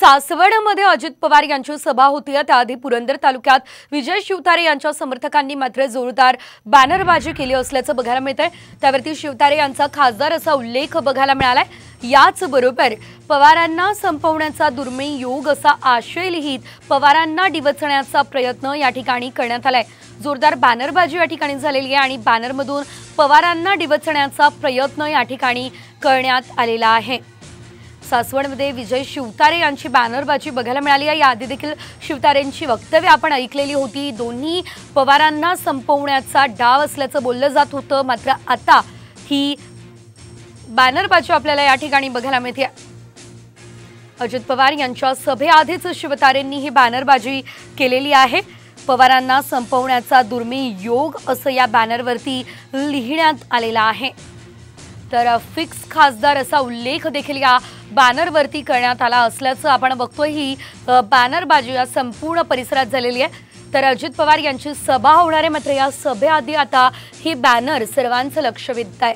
सासवडमध्ये अजित पवार यांची सभा होती। त्याआधी पुरंदर तालुक्यात विजय शिवतारे यांच्या समर्थकांनी मात्र जोरदार बॅनरबाजी केली असल्याचं बघायला मिळतंय। त्यावरती शिवतारे यांचा खासदार असा उल्लेख बघायला मिळालाय। याच बरोबर पवारांना संपवण्याचा दुर्मिळ योग असा आशय लिहित पवारांना डिवचण्याचा प्रयत्न या ठिकाणी करण्यात आलाय। जोरदार बॅनरबाजी या ठिकाणी झालेली आहे आणि बॅनरमधून पवारांना डिवचण्याचा प्रयत्न या ठिकाणी करण्यात आलेला आहे। सासवडमध्ये विजय शिवतारे यांची बॅनरबाजी बघायला मिळाली आहे। याआधी देखील शिवतारेंची वक्तव्य आपण ऐकलेली होती। दोन्ही पवारांना संपवण्याचा डाव असल्याचं बोललं जात होतं, मात्र आता ही बॅनरबाजी आपल्याला या ठिकाणी बघायला मिळते। अजित पवार यांच्या सभेआधीच शिवतारेंनी ही बॅनरबाजी केलेली आहे। पवारांना संपवण्याचा दुर्मिळ योग असं या बॅनरवरती लिहिण्यात आलेला आहे। तर फिक्स खासदार असा उल्लेख देखील या बॅनरवरती करण्यात आला असल्याचं आपण बघतोय। ही बॅनरबाजी या संपूर्ण परिसरात झालेली आहे। तर अजित पवार यांची सभा होणार आहे, मात्र या सभेआधी आता ही बॅनर सर्वांचं लक्ष वेधत आहे।